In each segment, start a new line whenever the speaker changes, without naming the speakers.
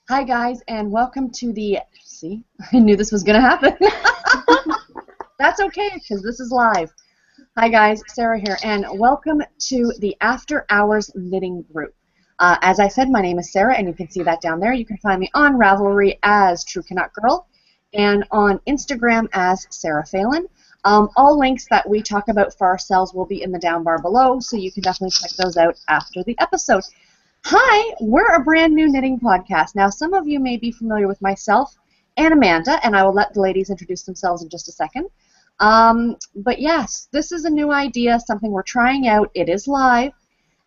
Hi guys, and welcome to the, see, I knew this was going to happen. That's okay, because this is live. Hi guys, Sarah here, and welcome to the After Hours Knitting Group. As I said, my name is Sarah, and you can see that down there. You can find me on Ravelry as True Canuck Girl, and on Instagram as Sarah Phelan. All links that we talk about for ourselves will be in the down bar below, so you can definitely check those out after the episode. Hi, we're a brand new knitting podcast. Now, some of you may be familiar with myself and Amanda, and I will let the ladies introduce themselves in just a second. But yes, this is a new idea, something we're trying out. It is live.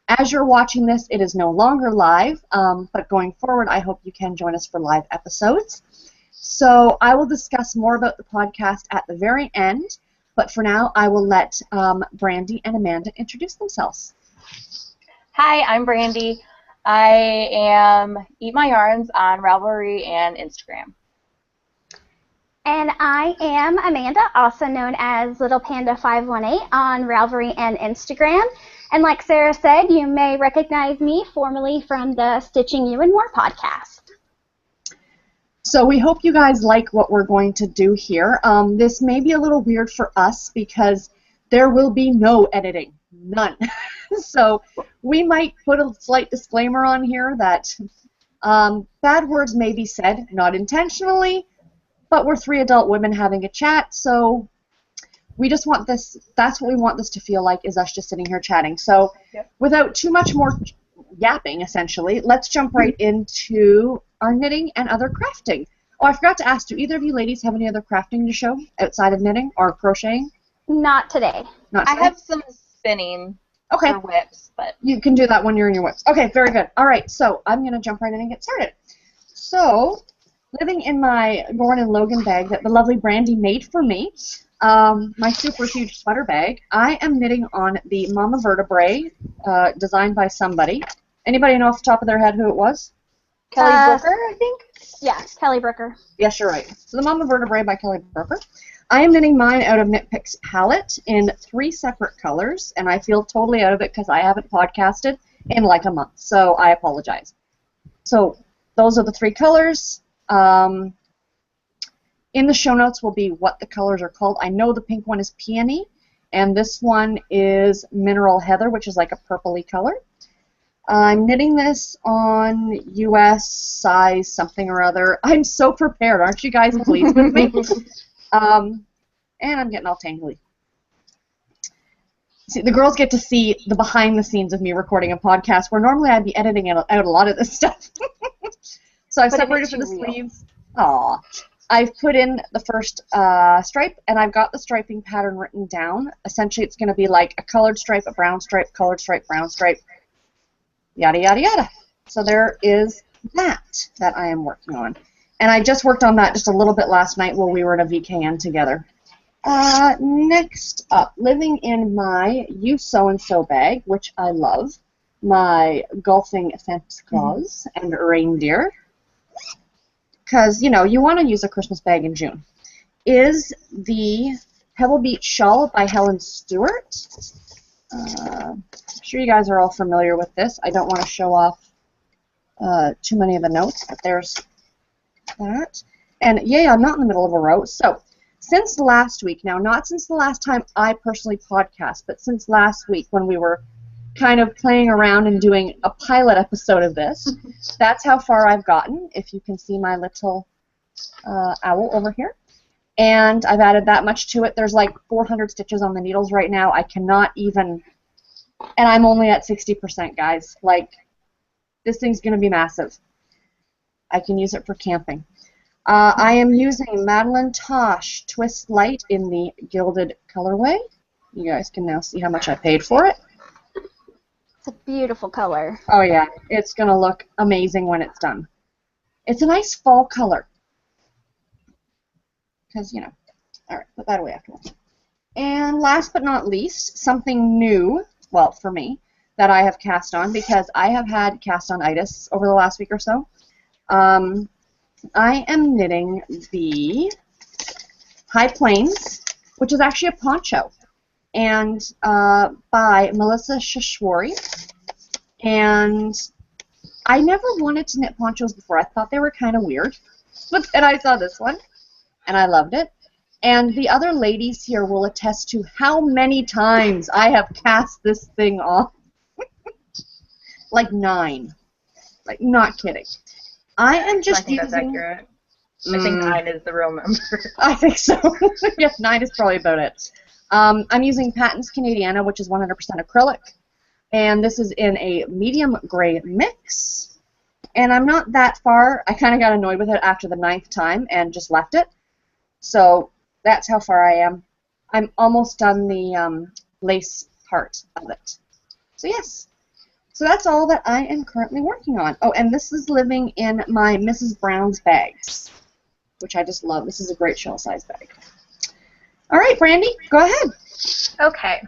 As you're watching this, it is no longer live, but going forward, I hope you can join us for live episodes. So I will discuss more about the podcast at the very end, but for now, I will let Brandy and Amanda introduce themselves.
Hi, I'm Brandy. I am Eat My Yarns on Ravelry and Instagram.
And I am Amanda, also known as Little Panda 518 on Ravelry and Instagram. And like Sarah said, you may recognize me formerly from the Stitching You and More podcast.
So we hope you guys like what we're going to do here. This may be a little weird for us because there will be no editing, none. So we might put a slight disclaimer on here that bad words may be said, not intentionally, but we're three adult women having a chat, so we just want this, that's what we want this to feel like, is us just sitting here chatting. So without too much more yapping, essentially, let's jump right into our knitting and other crafting. Oh, I forgot to ask, do either of you ladies have any other crafting to show outside of knitting or crocheting?
Not today.
Not today?
I have some spinning for whips, but
you can do that when you're in your whips. Okay, very good. All right, so I'm going to jump right in and get started. So, living in my Gordon and Logan bag that the lovely Brandy made for me, my super huge sweater bag, I am knitting on the Mama Vertebrae, designed by somebody. Anybody know off the top of their head who it was?
Kelly Brooker, I think?
Yeah, Kelly Brooker.
Yes, you're right. So the Mama Vertebrae by Kelly Brooker. I am knitting mine out of Knit Picks palette in 3 separate colors, and I feel totally out of it because I haven't podcasted in like a month, so I apologize. So those are the 3 colors. In the show notes will be what the colors are called. I know the pink one is Peony, and this one is Mineral Heather, which is like a purpley color. I'm knitting this on US size something or other. I'm so prepared. Aren't you guys pleased with me? And I'm getting all tangly. See, the girls get to see the behind the scenes of me recording a podcast where normally I'd be editing out a lot of this stuff. So I've separated for the sleeves. Aw. I've put in the first stripe, and I've got the striping pattern written down. Essentially, it's going to be like a colored stripe, a brown stripe, colored stripe, brown stripe, yada, yada, yada. So there is that I am working on. And I just worked on that just a little bit last night while we were at a VKN together. Next up, living in my You Sew and Sew bag, which I love, my Golfing Santa Claus and reindeer, because, you know, you want to use a Christmas bag in June, is the Pebble Beach Shawl by Helen Stewart. I'm sure you guys are all familiar with this. I don't want to show off too many of the notes, but there's that. And yay, I'm not in the middle of a row. So since last week, now not since the last time I personally podcast, but since last week when we were kind of playing around and doing a pilot episode of this, that's how far I've gotten, if you can see my little owl over here. And I've added that much to it. There's like 400 stitches on the needles right now. I cannot even, and I'm only at 60%, guys. Like, this thing's going to be massive. I can use it for camping. I am using Madeline Tosh Twist Light in the Gilded colorway. You guys can now see how much I paid for it.
It's a beautiful color.
Oh yeah, it's going to look amazing when it's done. It's a nice fall color. Because, you know, alright, put that away afterwards. And last but not least, something new, well, for me, that I have cast on, because I have had cast-on-itis over the last week or so. I am knitting the High Plains, which is actually a poncho, and by Melissa Shashwari. And I never wanted to knit ponchos before. I thought they were kind of weird. But then I saw this one, and I loved it. And the other ladies here will attest to how many times I have cast this thing off. Like 9. Like, not kidding. I am just
using... that's accurate. I think 9 is the real number.
I think so. Yes, 9 is probably about it. I'm using Patents Canadiana, which is 100% acrylic. And this is in a medium gray mix. And I'm not that far. I kind of got annoyed with it after the 9th time and just left it. So that's how far I am. I'm almost done the lace part of it. So yes. So that's all that I am currently working on. Oh, and this is living in my Mrs. Brown's bags, which I just love. This is a great shell size bag. All right, Brandy, go ahead.
Okay.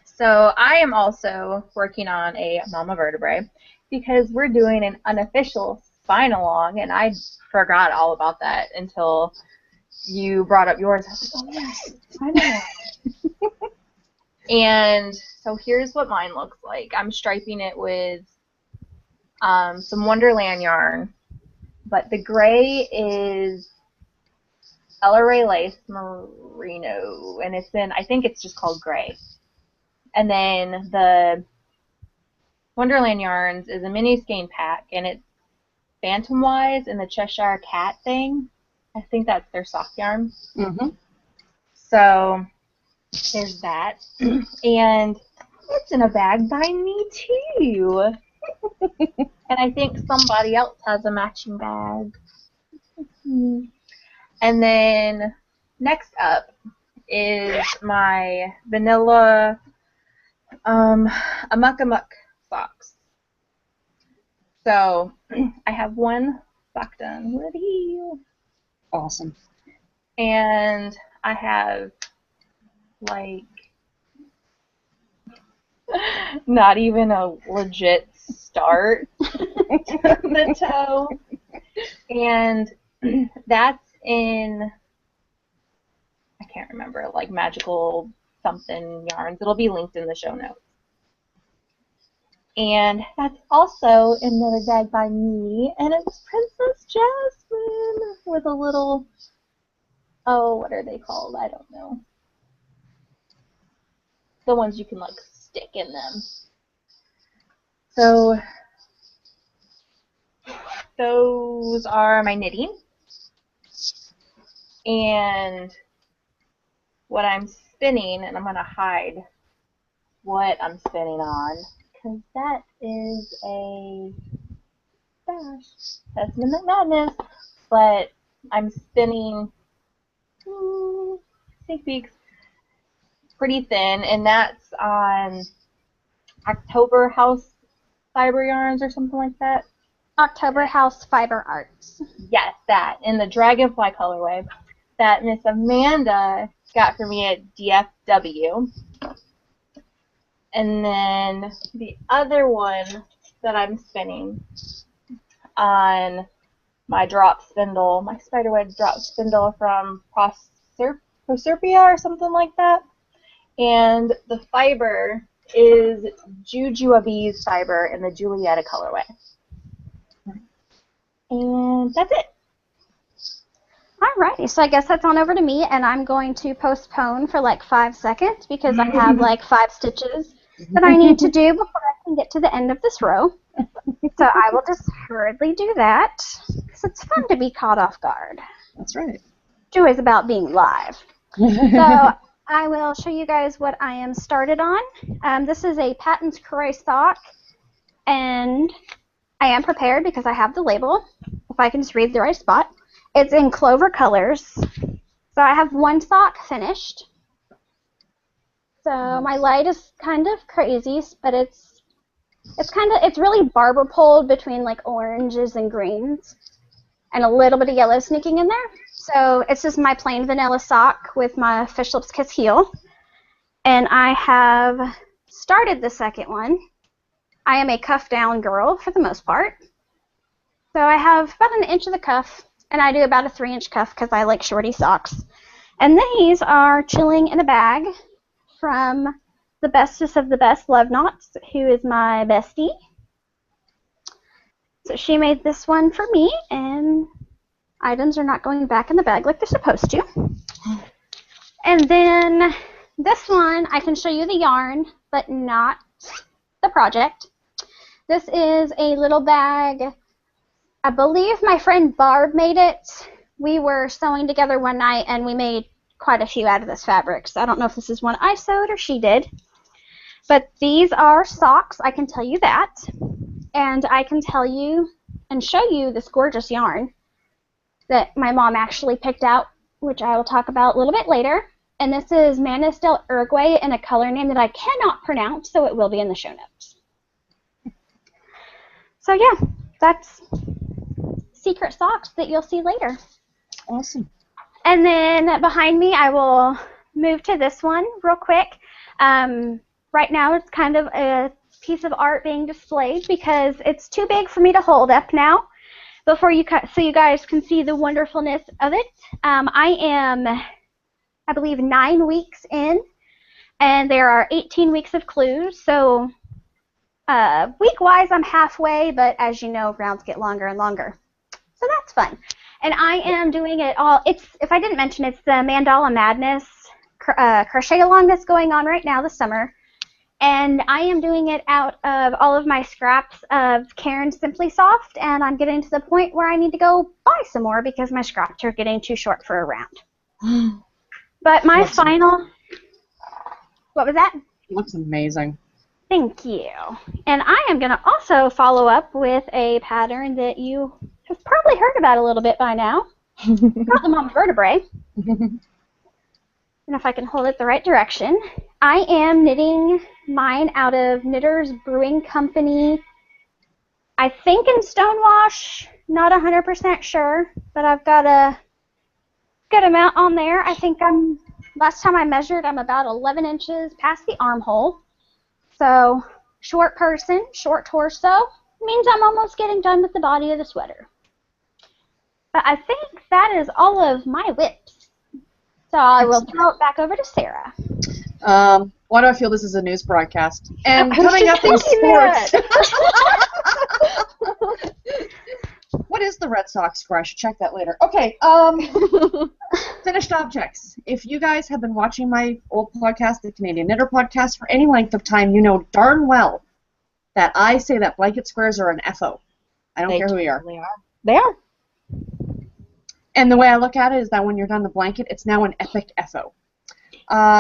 So I am also working on a mama vertebrae because we're doing an unofficial spine along, and I forgot all about that until you brought up yours. I was like, oh yes, spine along. And so here's what mine looks like. I'm striping it with some Wonderland yarn, but the gray is Ella Ray Lace Merino, and it's in, I think it's just called gray. And then the Wonderland Yarns is a mini skein pack, and it's Phantom Wise and the Cheshire Cat thing. I think that's their sock yarn.
Mm-hmm.
So there's that. And it's in a bag by me too. And I think somebody else has a matching bag. And then next up is my vanilla Amok Amok socks. So I have one sock done. Ready?
Awesome.
And I have like not even a legit start to the toe. And that's in, I can't remember, like Magical something yarns. It'll be linked in the show notes. And that's also another bag by me, and it's Princess Jasmine with a little, oh, what are they called? I don't know. The ones you can like stick in them. So those are my knitting. And what I'm spinning, and I'm going to hide what I'm spinning on, because that is a Testament Madness. But I'm spinning sneak peeks pretty thin, and that's on October House Fiber Yarns or something like that.
October House Fiber Arts.
Yes, that, in the Dragonfly colorway that Miss Amanda got for me at DFW. And then the other one that I'm spinning on my drop spindle, my spiderweb drop spindle from Proserpia or something like that. And the fiber is Jujuabee's fiber in the Julietta colorway. And that's it.
Alrighty, so I guess that's on over to me, and I'm going to postpone for like 5 seconds because I have like 5 stitches that I need to do before I can get to the end of this row. So I will just hurriedly do that because it's fun to be caught off guard.
That's right.
Joy is about being live. So I will show you guys what I am started on. This is a Patents Croy sock, and I am prepared because I have the label, if I can just read the right spot. It's in Clover colors. So I have one sock finished. So my light is kind of crazy, but it's really barber poled between like oranges and greens and a little bit of yellow sneaking in there. So it's just my plain vanilla sock with my Fish Lips Kiss heel. And I have started the second one. I am a cuff down girl for the most part. So I have about an inch of the cuff, and I do about a 3-inch cuff because I like shorty socks. And these are chilling in a bag from the bestest of the best, Love Knots, who is my bestie. So she made this one for me, and items are not going back in the bag like they're supposed to. And then this one, I can show you the yarn, but not the project. This is a little bag. I believe my friend Barb made it. We were sewing together one night, and we made quite a few out of this fabric. So I don't know if this is one I sewed or she did. But these are socks, I can tell you that. And I can tell you and show you this gorgeous yarn that my mom actually picked out, which I will talk about a little bit later. And this is Manis del Uruguay in a color name that I cannot pronounce, so it will be in the show notes. So yeah, that's secret socks that you'll see later.
Awesome.
And then behind me, I will move to this one real quick. Right now, it's kind of a piece of art being displayed because it's too big for me to hold up now. Before you so you guys can see the wonderfulness of it, I am, I believe, 9 weeks in, and there are 18 weeks of clues. So week-wise, I'm halfway, but as you know, rounds get longer and longer. So that's fun. And I am doing it all. If I didn't mention, it's the Mandala Madness crochet along that's going on right now this summer. And I am doing it out of all of my scraps of Cairn Simply Soft, and I'm getting to the point where I need to go buy some more because my scraps are getting too short for a round. But my final... What was that?
Looks amazing.
Thank you. And I am going to also follow up with a pattern that you have probably heard about a little bit by now. Called the Mom Vertebrae. And if I can hold it the right direction, I am knitting mine out of Knitters Brewing Company, I think in Stonewash, not 100% sure, but I've got a good amount on there. I think last time I measured, I'm about 11 inches past the armhole. So, short person, short torso, means I'm almost getting done with the body of the sweater. But I think that is all of my whips. So I will throw it back over to Sarah.
Why do I feel this is a news broadcast? And coming up in sports. What is the Red Sox score? I should check that later. Okay. Finished objects. If you guys have been watching my old podcast, the Canadian Knitter Podcast, for any length of time, you know darn well that I say that blanket squares are an FO. I don't care who you are.
They are.
And the way I look at it is that when you're done the blanket, it's now an epic FO.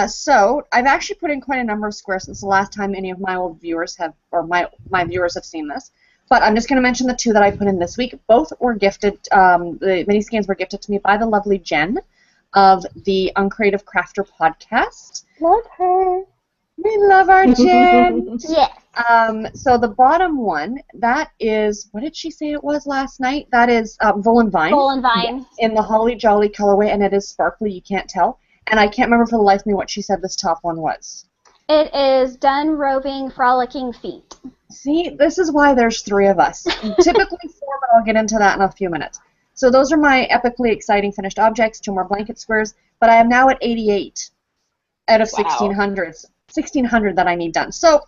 So I've actually put in quite a number of squares since the last time any of my old viewers have, or my viewers have seen this. But I'm just going to mention the two that I put in this week. Both were gifted, the mini skins were gifted to me by the lovely Jen of the Uncreative Crafter podcast.
Love her.
We love our Jen.
Yes.
So the bottom one, that is, what did she say it was last night? That is Volan Vine.
Volan Vine.
In the Holly Jolly colorway, and it is sparkly, you can't tell. And I can't remember for the life of me what she said this top one was.
It is Done Roving Frolicking Feet.
See, this is why there's 3 of us. Typically 4, but I'll get into that in a few minutes. So those are my epically exciting finished objects, 2 more blanket squares, but I am now at 88 out of 1,600 that I need done. So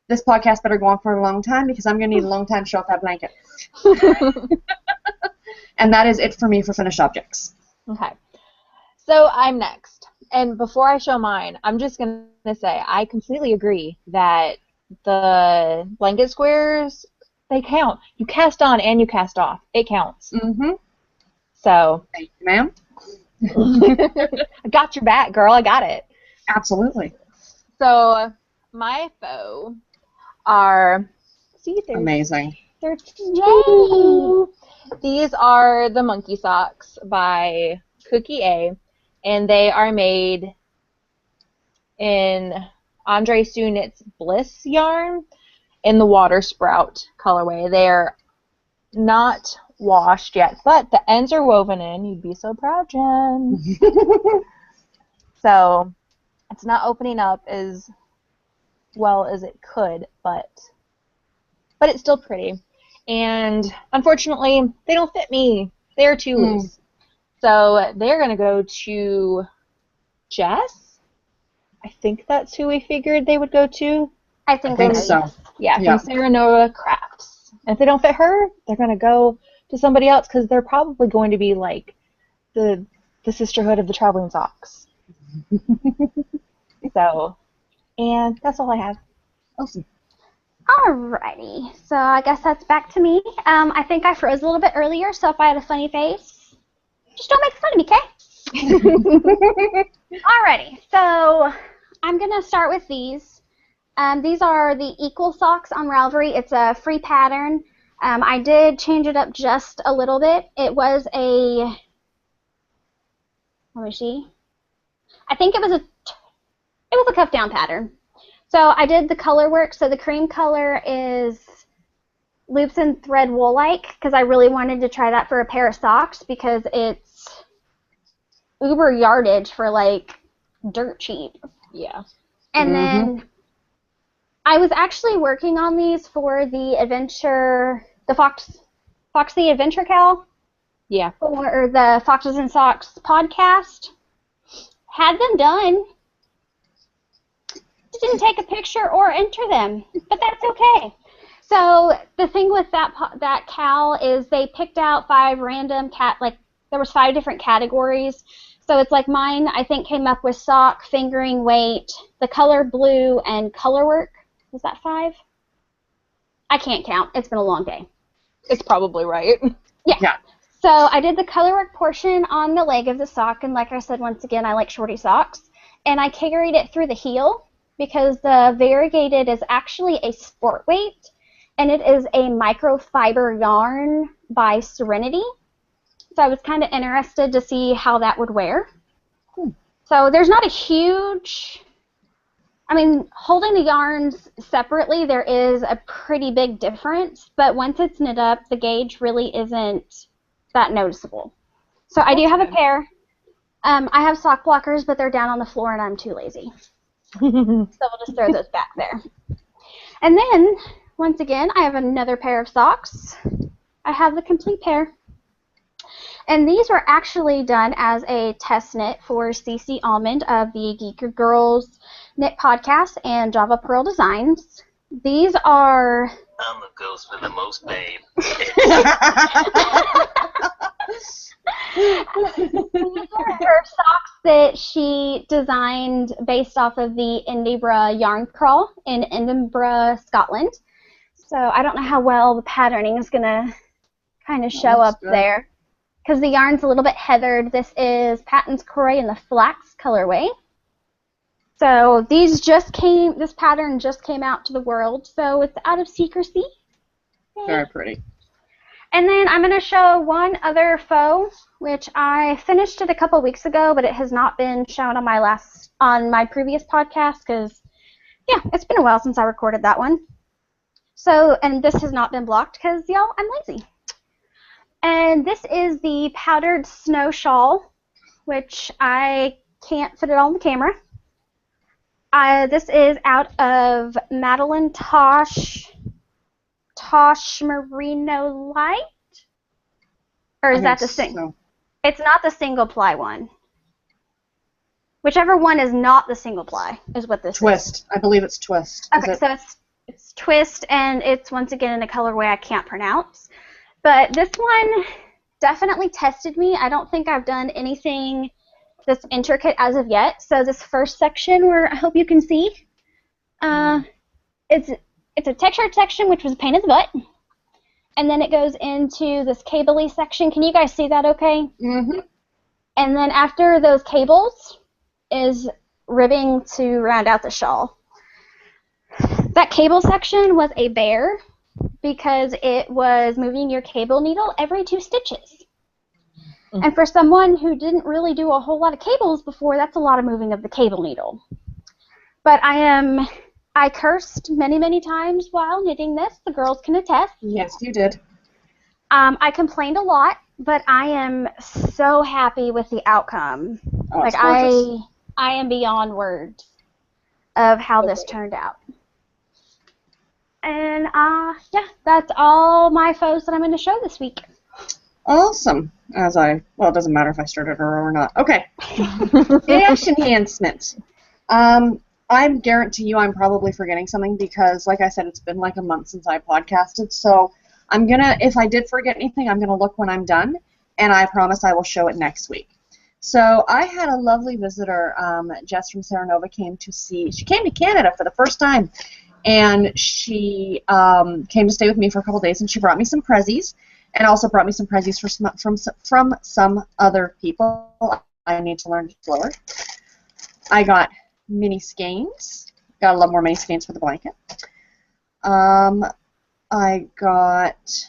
this podcast better go on for a long time because I'm going to need a long time to show off that blanket. And that is it for me for finished objects.
Okay. So I'm next. And before I show mine, I'm just going to say I completely agree that the blanket squares, they count. You cast on and you cast off. It counts.
Mm-hmm.
So.
Thank you, ma'am.
I got your back, girl. I got it.
Absolutely.
So my faux are, see,
amazing.
They're two. These are the Monkey Socks by Cookie A, and they are made in Andre Sunit's Bliss yarn in the Water Sprout colorway. They're not washed yet, but the ends are woven in. You'd be so proud, Jen. So it's not opening up as well as it could, but it's still pretty. And unfortunately, they don't fit me. They're too loose. So they're going to go to Jess. I think that's who we figured they would go to.
I think
so.
Yeah, from Sarah Nova Crafts. And if they don't fit her, they're going to go to somebody else because they're probably going to be like the sisterhood of the traveling socks. So, and that's all I have.
Awesome.
Alrighty, so I guess that's back to me. I think I froze a little bit earlier, so if I had a funny face, just don't make fun of me, okay? Alrighty, so I'm going to start with these. These are the Equal Socks on Ravelry. It's a free pattern. I did change it up just a little bit. It was a, let me see. I think it was a cuff down pattern. So I did the color work. So the cream color is loops and thread wool-like because I really wanted to try that for a pair of socks because it's uber yardage for like dirt cheap.
Yeah.
And then I was actually working on these for the Foxy Adventure Cal.
Yeah.
Or the Foxes and Socks podcast. Had them done. Didn't take a picture or enter them, but that's okay. So the thing with that Cal is they picked out 5 random there was 5 different categories. So it's like mine, I think, came up with sock, fingering weight, the color blue, and color work. Was that 5? I can't count. It's been a long day.
It's probably right.
Yeah. So I did the color work portion on the leg of the sock, and like I said, once again, I like shorty socks. And I carried it through the heel because the variegated is actually a sport weight, and it is a microfiber yarn by Serenity. So I was kind of interested to see how that would wear. So there's not a huge, holding the yarns separately, there is a pretty big difference, but once it's knit up, the gauge really isn't that noticeable. So I do have a pair. I have sock blockers, but they're down on the floor and I'm too lazy. So we'll just throw those back there. And then, once again, I have another pair of socks. I have the complete pair. And these were actually done as a test knit for CC Almond of the Geeker Girls Knit Podcast and Java Pearl Designs. These are...
I'm the ghost with the most babe.
These are her socks that she designed based off of the Edinburgh yarn crawl in Edinburgh, Scotland. So I don't know how well the patterning is going to kind of show up there. Because the yarn's a little bit heathered. This is Patton's Croy in the flax colorway. So this pattern just came out to the world, so it's out of secrecy.
Very pretty.
And then I'm going to show one other faux, which I finished it a couple weeks ago, but it has not been shown on my previous podcast because, yeah, it's been a while since I recorded that one. So, and this has not been blocked because, y'all, I'm lazy. And this is the powdered snow shawl, which I can't fit it on the camera. This is out of Madeline Tosh Merino Light? Or is that the single?
So.
It's not the single ply one. Whichever one is not the single ply is what this is.
Twist. I believe it's Twist.
Okay, so it's Twist, and it's once again in a colorway I can't pronounce. But this one definitely tested me. I don't think I've done anything that's intricate as of yet. So this first section, where I hope you can see, it's a textured section, which was a pain in the butt. And then it goes into this cable-y section. Can you guys see that okay?
Mm-hmm.
And then after those cables is ribbing to round out the shawl. That cable section was a bear, because it was moving your cable needle every 2 stitches. Mm-hmm. And for someone who didn't really do a whole lot of cables before, that's a lot of moving of the cable needle. But I cursed many, many times while knitting this. The girls can attest.
Yes, you did.
I complained a lot, but I am so happy with the outcome.
Oh,
like I am beyond words of how this turned out. And, yeah, that's all my faux that I'm going to show this week.
Awesome. It doesn't matter if I started her or not. Okay. Dash enhancement. I guarantee you I'm probably forgetting something because, like I said, it's been like a month since I podcasted, so If I did forget anything, I'm gonna look when I'm done, and I promise I will show it next week. So I had a lovely visitor, Jess from Saranova she came to Canada for the first time, and she came to stay with me for a couple days, and she brought me some prezzies, and also brought me some prezzies from some other people. I need to learn to slower. I got mini skeins. Got a lot more mini skeins for the blanket. I got...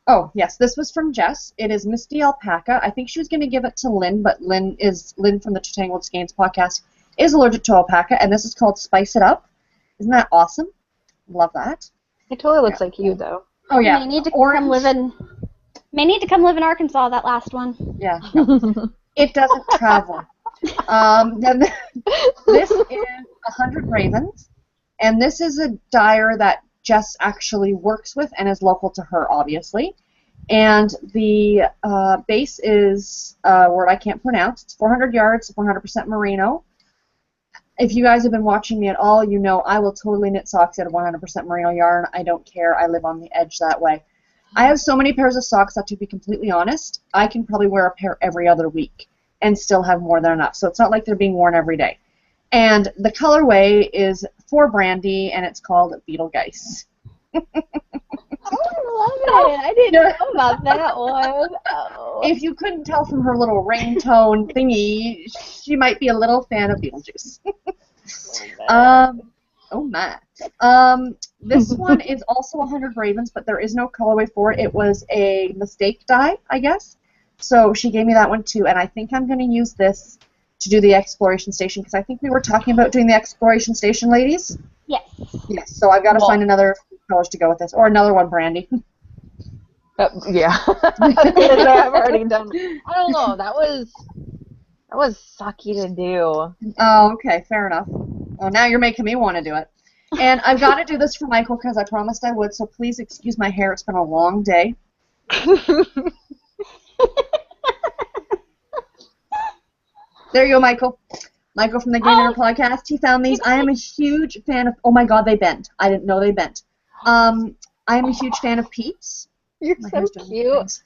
Oh, yes, this was from Jess. It is Misty Alpaca. I think she was going to give it to Lynn, but Lynn from the Tangled Skeins podcast is allergic to alpaca, and this is called Spice It Up. Isn't that awesome? Love that.
It totally looks like you, though.
Oh, yeah.
May need to come live in Arkansas, that last one.
Yeah. No. It doesn't travel. Then this is 100 Ravens, and this is a dyer that Jess actually works with and is local to her, obviously. And the base is a word I can't pronounce. It's 400 yards, 100% merino. If you guys have been watching me at all, you know I will totally knit socks out of 100% merino yarn. I don't care. I live on the edge that way. I have so many pairs of socks that, to be completely honest, I can probably wear a pair every other week and still have more than enough. So it's not like they're being worn every day. And the colorway is for Brandy, and it's called Betelgeuse.
Oh, I love it. I didn't know about that one. Oh.
If you couldn't tell from her little ringtone thingy, she might be a little fan of Beetlejuice. Oh my. This one is also 100 Ravens, but there is no colorway for it. It was a mistake dye, I guess. So she gave me that one too, and I think I'm going to use this to do the exploration station, because I think we were talking about doing the exploration station, ladies.
Yes.
Yes. So I've got to find another colors to go with this, or another one, Brandy.
Yeah. I've already done. I don't know. That was sucky to do.
Oh, okay, fair enough. Well, now you're making me want to do it. And I've got to do this for Michael because I promised I would, so please excuse my hair. It's been a long day. There you go, Michael. Michael from the Gainer podcast. He found these. I am a huge fan of... Oh, my God, they bent. I didn't know they bent. I am a huge fan of Peeps.
You're so cute.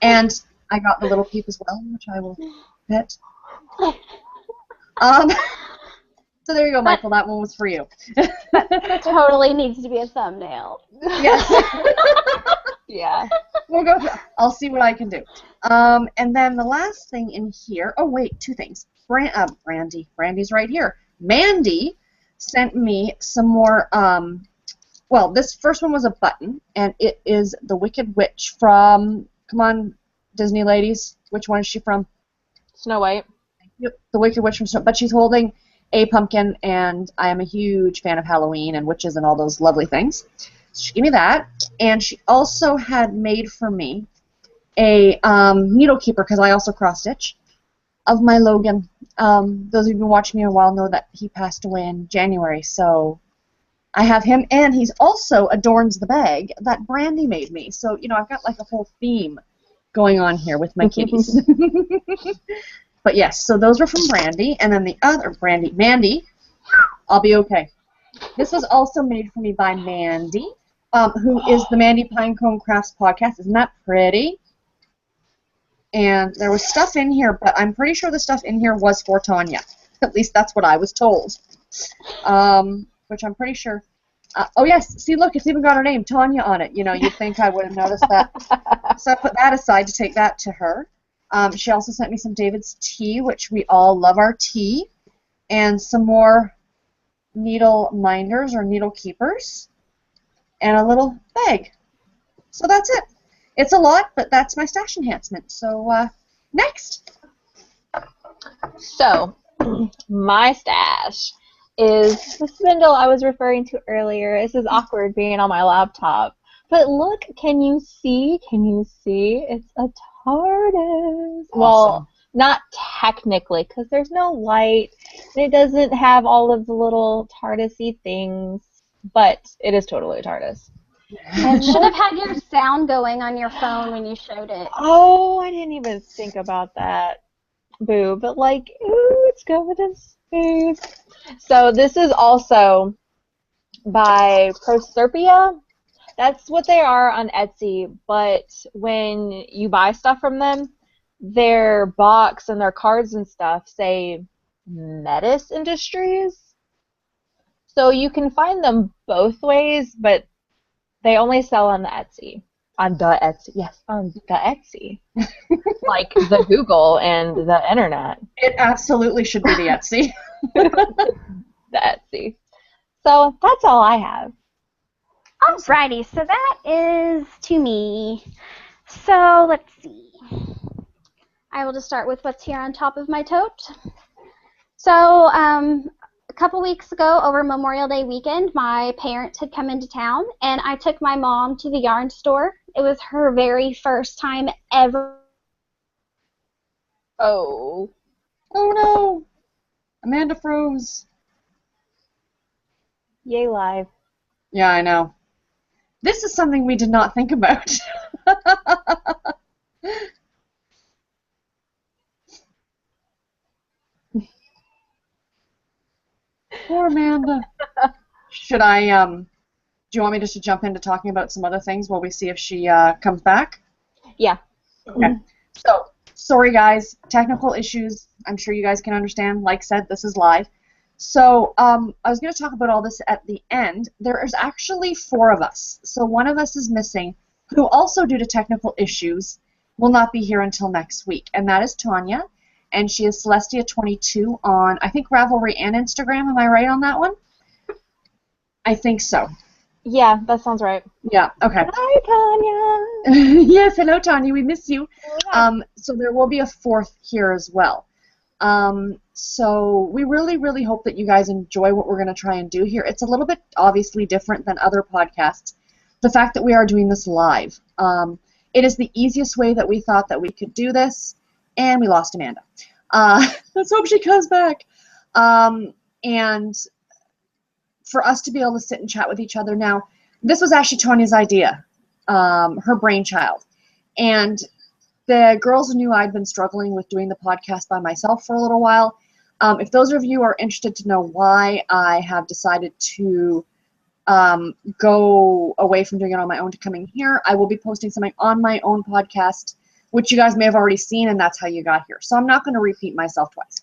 And I got the little Peep as well, which I will pet. So there you go, Michael. That one was for you.
That totally needs to be a thumbnail.
Yes.
Yeah.
We'll go. I'll see what I can do. And then the last thing in here. Oh wait, two things. Brandy. Brandy's right here. Mandy sent me some more. Well, this first one was a button, and it is the Wicked Witch from. Come on, Disney ladies. Which one is she from?
Snow White.
Yep, the Wicked Witch from Snow. But she's holding a pumpkin, and I am a huge fan of Halloween and witches and all those lovely things. So she gave me that, and she also had made for me a needle keeper, because I also cross-stitch, of my Logan. Those of you who've been watching me a while know that he passed away in January, so I have him, and he's also adorns the bag that Brandy made me. So, you know, I've got like a whole theme going on here with my kitties. But yes, so those were from Brandy, and then the other Mandy, I'll be okay. This was also made for me by Mandy, who is the Mandy Pinecone Crafts podcast. Isn't that pretty? And there was stuff in here, but I'm pretty sure the stuff in here was for Tanya. At least that's what I was told. Which I'm pretty sure. Oh yes, see, look, it's even got her name, Tanya, on it. You know, you'd think I would have noticed that. So I put that aside to take that to her. She also sent me some David's tea, which we all love our tea, and some more needle minders or needle keepers, and a little bag. So that's it. It's a lot, but that's my stash enhancement. So next.
So my stash is the spindle I was referring to earlier. This is awkward being on my laptop. But look, can you see? Can you see? It's a TARDIS.
Awesome.
Well, not technically, because there's no light. It doesn't have all of the little TARDIS-y things, but it is totally a TARDIS.
And should have had your sound going on your phone when you showed it.
Oh, I didn't even think about that. Boo. But like, ooh, it's going to space. So this is also by Proserpia. That's what they are on Etsy, but when you buy stuff from them, their box and their cards and stuff say Metis Industries. So you can find them both ways, but they only sell on the Etsy. On the Etsy. Yes, on the Etsy. Like the Google and the internet.
It absolutely should be the Etsy.
The Etsy. So that's all I have.
Alrighty, so that is to me. So let's see. I will just start with what's here on top of my tote. So a couple weeks ago, over Memorial Day weekend, my parents had come into town, and I took my mom to the yarn store. It was her very first time ever.
Oh.
Oh no! Amanda froze.
Yay live.
Yeah, I know. This is something we did not think about. Poor Amanda. Should I, do you want me just to jump into talking about some other things while we see if she comes back?
Yeah.
Okay. So, sorry guys, technical issues. I'm sure you guys can understand. Like said, this is live. So, I was going to talk about all this at the end. There is actually 4 of us. So one of us is missing, who also, due to technical issues, will not be here until next week. And that is Tanya. And she is Celestia22 on, I think, Ravelry and Instagram. Am I right on that one? I think so.
Yeah, that sounds right.
Yeah, okay.
Hi, Tanya.
Yes, hello, Tanya. We miss you.
Yeah.
So there will be a 4th here as well. So we really, really hope that you guys enjoy what we're going to try and do here. It's a little bit obviously different than other podcasts. The fact that we are doing this live. It is the easiest way that we thought that we could do this, and we lost Amanda. Let's hope she comes back. And for us to be able to sit and chat with each other now, this was actually Tanya's idea, her brainchild. And the girls knew I'd been struggling with doing the podcast by myself for a little while. If those of you are interested to know why I have decided to go away from doing it on my own to coming here, I will be posting something on my own podcast, which you guys may have already seen, and that's how you got here. So I'm not going to repeat myself twice.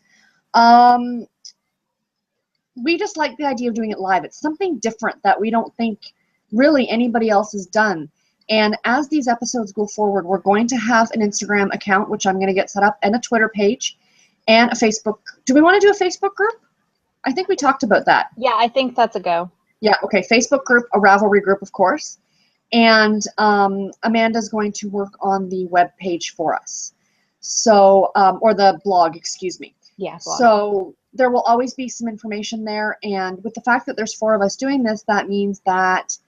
We just like the idea of doing it live. It's something different that we don't think really anybody else has done. And as these episodes go forward, we're going to have an Instagram account, which I'm going to get set up, and a Twitter page, and a Facebook. Do we want to do a Facebook group? I think we talked about that.
Yeah, I think that's a go.
Yeah, okay. Facebook group, a Ravelry group, of course. And Amanda's going to work on the web page for us. So, or the blog, excuse me.
Yeah, blog.
So there will always be some information there. And with the fact that there's 4 of us doing this, that means that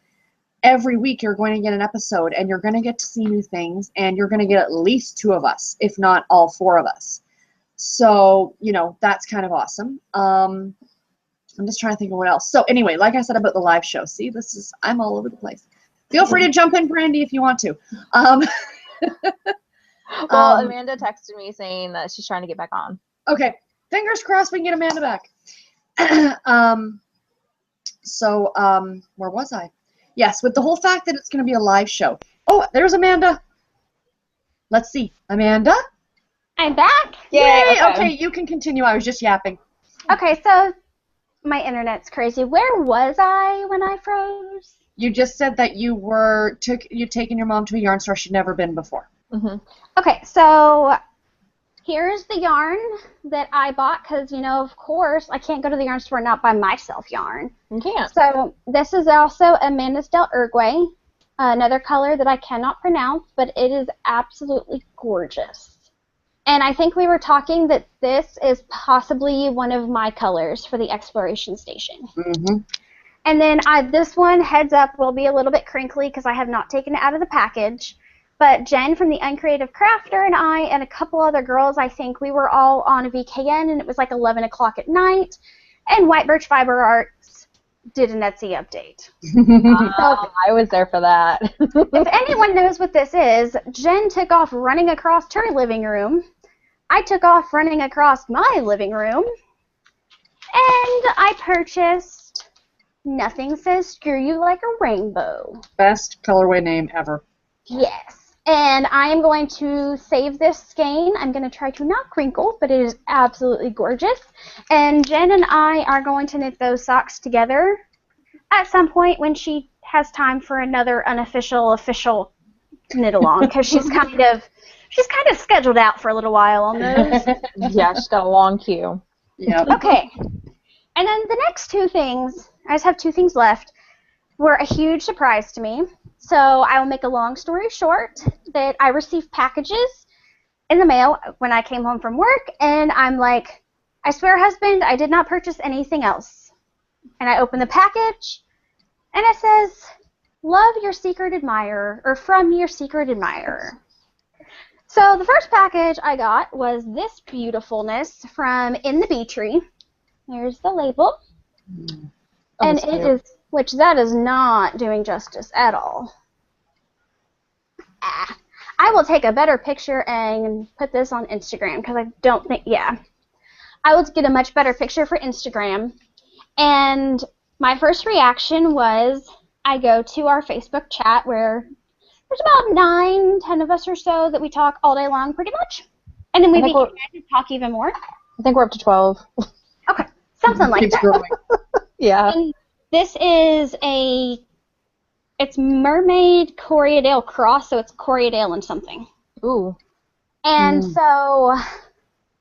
every week you're going to get an episode, and you're going to get to see new things, and you're going to get at least 2 of us, if not all 4 of us. So, you know, that's kind of awesome. I'm just trying to think of what else. So anyway, like I said about the live show, see, I'm all over the place. Feel free to jump in, Brandy, if you want to.
Well, Amanda texted me saying that she's trying to get back on.
Okay, fingers crossed we can get Amanda back. Where was I? Yes, with the whole fact that it's going to be a live show. Oh, there's Amanda. Let's see. Amanda?
I'm back.
Yay! Okay, you can continue. I was just yapping.
Okay, so my internet's crazy. Where was I when I froze?
You just said that you'd taken your mom to a yarn store she'd never been before.
Mm-hmm.
Okay, so here's the yarn that I bought because, you know, of course, I can't go to the yarn store and not buy myself yarn.
You can't.
So this is also a Manus del Uruguay, another color that I cannot pronounce, but it is absolutely gorgeous. And I think we were talking that this is possibly one of my colors for the exploration station.
Mm-hmm.
And then this one, heads up, will be a little bit crinkly because I have not taken it out of the package. But Jen from the Uncreative Crafter and I and a couple other girls, I think we were all on a VKN, and it was like 11 o'clock at night. And White Birch Fiber Arts did an Etsy update.
I was there for that.
If anyone knows what this is, Jen took off running across her living room. I took off running across my living room. And I purchased Nothing says screw you like a rainbow.
Best colorway name ever.
Yes. And I am going to save this skein. I'm going to try to not crinkle, but it is absolutely gorgeous. And Jen and I are going to knit those socks together at some point when she has time for another official knit along, because she's kind of scheduled out for a little while on those.
Yeah, she's got a long queue.
Yeah.
Okay. And then the next two things, I just have two things left, were a huge surprise to me. So I will make a long story short that I received packages in the mail when I came home from work, and I'm like, I swear, husband, I did not purchase anything else. And I open the package, and it says, love your secret admirer, or from your secret admirer. So the first package I got was this beautifulness from In the Bee Tree. Here's the label. And it is, which that is not doing justice at all. I will take a better picture and put this on Instagram, because I don't think, I will get a much better picture for Instagram. And my first reaction was, I go to our Facebook chat where there's about 9-10 of us or so that we talk all day long pretty much. And then we begin to talk even more.
I think we're up to 12.
Okay, something like that.
Growing.
Yeah.
And this is it's Mermaid Corriedale Cross, so it's Corriedale and something.
Ooh.
And so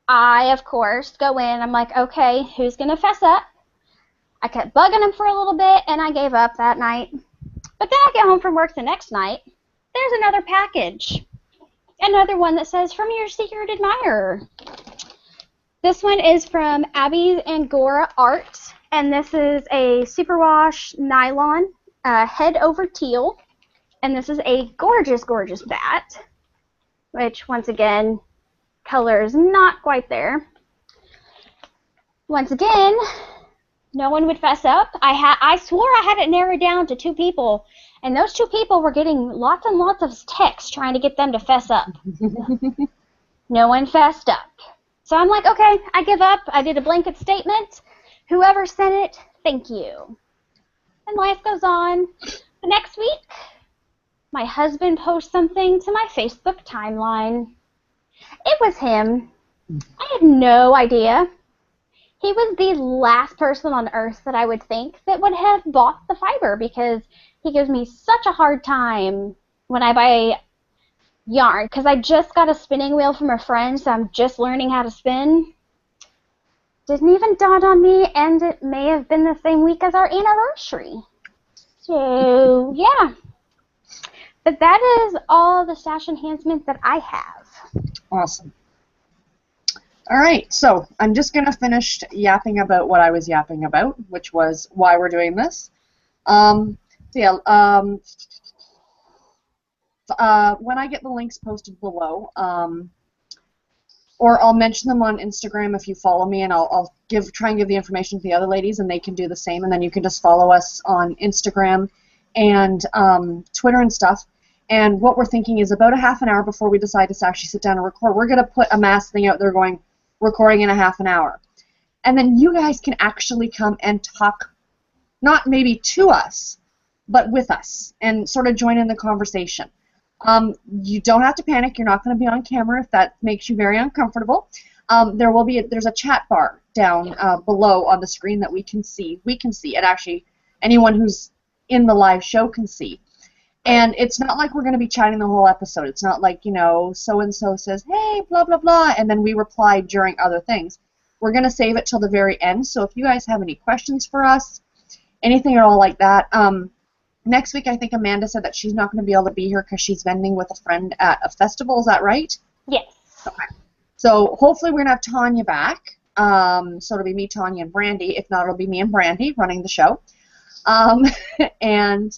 I, of course, go in. I'm like, okay, who's going to fess up? I kept bugging him for a little bit, and I gave up that night. But then I get home from work the next night. There's another package. Another one that says, from your secret admirer. This one is from Abby Angora Art, and this is a superwash nylon head over teal. And this is a gorgeous, gorgeous bat, which, once again, color is not quite there. Once again, no one would fess up. I swore I had it narrowed down to 2 people, and those 2 people were getting lots and lots of texts trying to get them to fess up. No one fessed up. So I'm like, okay, I give up. I did a blanket statement. Whoever sent it, thank you. And life goes on. The next week, my husband posts something to my Facebook timeline. It was him. I had no idea. He was the last person on earth that I would think that would have bought the fiber, because he gives me such a hard time when I buy yarn, because I just got a spinning wheel from a friend, so I'm just learning how to spin. Didn't even dawn on me, and it may have been the same week as our anniversary. So, yeah. But that is all the stash enhancements that I have.
Awesome. All right, so I'm just going to finish yapping about what I was yapping about, which was why we're doing this. When I get the links posted below, or I'll mention them on Instagram if you follow me, and I'll try and give the information to the other ladies, and they can do the same, and then you can just follow us on Instagram and Twitter and stuff. And what we're thinking is about a half an hour before we decide to actually sit down and record, we're going to put a mass thing out there going, recording in a half an hour. And then you guys can actually come and talk, not maybe to us, but with us, and sort of join in the conversation. You don't have to panic. You're not going to be on camera if that makes you very uncomfortable. There's a chat bar down below on the screen that we can see, and actually anyone who's in the live show can see. And it's not like we're going to be chatting the whole episode. It's not like, so-and-so says, hey, blah, blah, blah, and then we reply during other things. We're going to save it till the very end, so if you guys have any questions for us, anything at all like that, next week I think Amanda said that she's not going to be able to be here because she's vending with a friend at a festival. Is that right?
Yes.
Okay. So hopefully we're going to have Tanya back. So it'll be me, Tanya, and Brandy. If not, it'll be me and Brandy running the show. And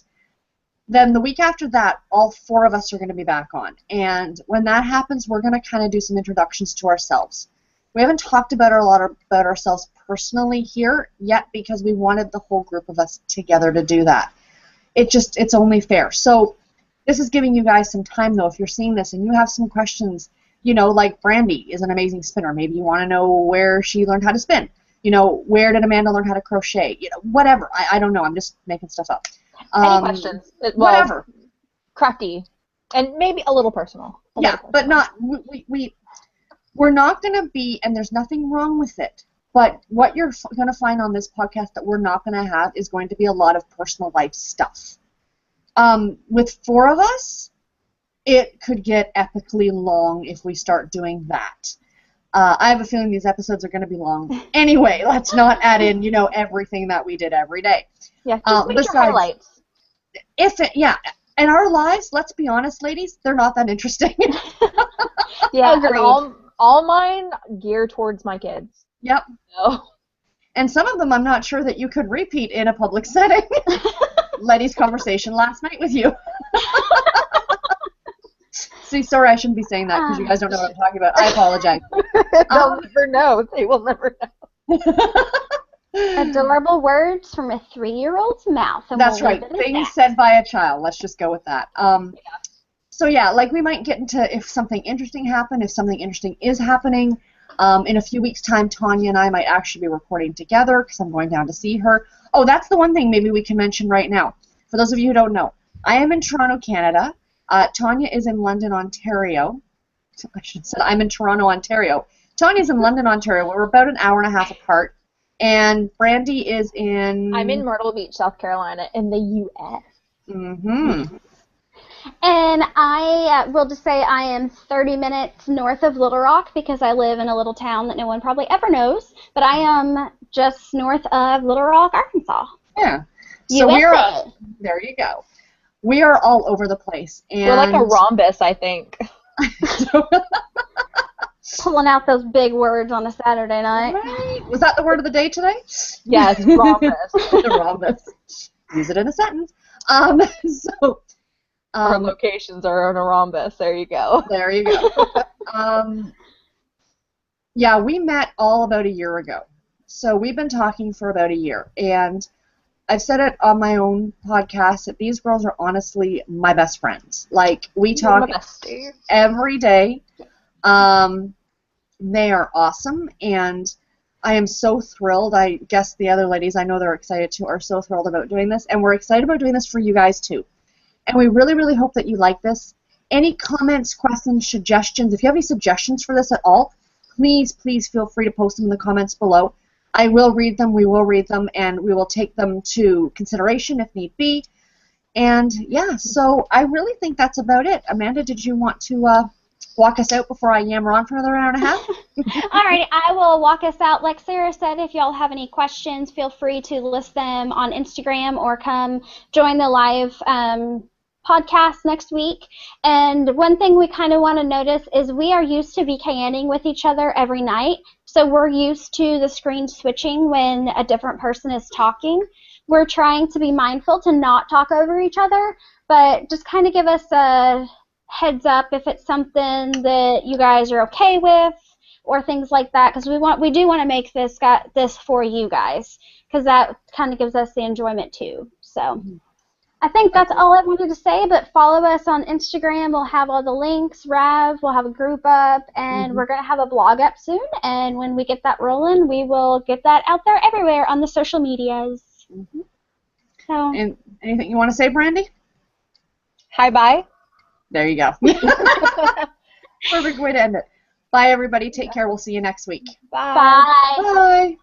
then the week after that, all 4 of us are going to be back on. And when that happens, we're going to kind of do some introductions to ourselves. We haven't talked about a lot about ourselves personally here yet because we wanted the whole group of us together to do that. It's only fair. So this is giving you guys some time, though. If you're seeing this and you have some questions, like Brandy is an amazing spinner. Maybe you want to know where she learned how to spin. You know, where did Amanda learn how to crochet? You know, whatever. I don't know. I'm just making stuff up.
Any questions? Well,
whatever.
Crafty, and maybe a little personal.
But not we're not going to be, and there's nothing wrong with it. But what you're going to find on this podcast that we're not going to have is going to be a lot of personal life stuff. With 4 of us, it could get epically long if we start doing that. I have a feeling these episodes are going to be long. Anyway, let's not add in, you know, everything that we did every day.
Yeah, just make your highlights.
And our lives, let's be honest, ladies, they're not that interesting.
Yeah, and all mine gear towards my kids.
Yep.
So.
And some of them I'm not sure that you could repeat in a public setting. Letty's conversation last night with you. See, sorry, I shouldn't be saying that because you guys don't know what I'm talking about. I apologize.
They'll never know. They will never know.
Adorable words from a 3-year-old's mouth. And
that's right. Things said by a child. Let's just go with that. So yeah, like we might get into if something interesting happened, if something interesting is happening. In a few weeks' time, Tanya and I might actually be recording together because I'm going down to see her. Oh, that's the one thing maybe we can mention right now. For those of you who don't know, I am in Toronto, Canada. Tanya is in London, Ontario. I should have said I'm in Toronto, Ontario. Tanya's in London, Ontario. We're about an hour and a half apart. And Brandy is in...
I'm in Myrtle Beach, South Carolina, in the U.S.
Mm-hmm.
And I will just say I am 30 minutes north of Little Rock because I live in a little town that no one probably ever knows. But I am just north of Little Rock, Arkansas.
Yeah. So
USA.
There you go. We are all over the place. And
we're like a rhombus, I think.
Pulling out those big words on a Saturday night.
Right. Was that the word of the day today?
Yes, rhombus.
The rhombus. Use it in a sentence.
Our locations are in a rhombus. There you go.
There you go. Yeah, we met all about a year ago. So we've been talking for about a year. And I've said it on my own podcast that these girls are honestly my best friends. Like, we talk every day. They are awesome, and I am so thrilled. I guess the other ladies, I know they're excited too, are so thrilled about doing this, and we're excited about doing this for you guys too. And we really, really hope that you like this. Any comments, questions, suggestions, if you have any suggestions for this at all, please, please feel free to post them in the comments below. I will read them, we will read them, and we will take them to consideration if need be. And yeah, so I really think that's about it. Amanda, did you want to walk us out before I yammer on for another hour and a half?
All right, I will walk us out. Like Sarah said, if y'all have any questions, feel free to list them on Instagram or come join the live podcast next week. And one thing we kind of want to notice is we are used to VKNing with each other every night, so we're used to the screen switching when a different person is talking. We're trying to be mindful to not talk over each other, but just kind of give us a heads up if it's something that you guys are okay with or things like that, because we do want to make this for you guys, because that kind of gives us the enjoyment too. So I think that's all I wanted to say, but follow us on Instagram. We'll have all the links. We'll have a group up, and we're going to have a blog up soon, and when we get that rolling, we will get that out there everywhere on the social medias. So.
And anything you want to say, Brandy?
Hi, bye.
There you go. Perfect way to end it. Bye, everybody. Take care. We'll see you next week.
Bye.
Bye.
Bye.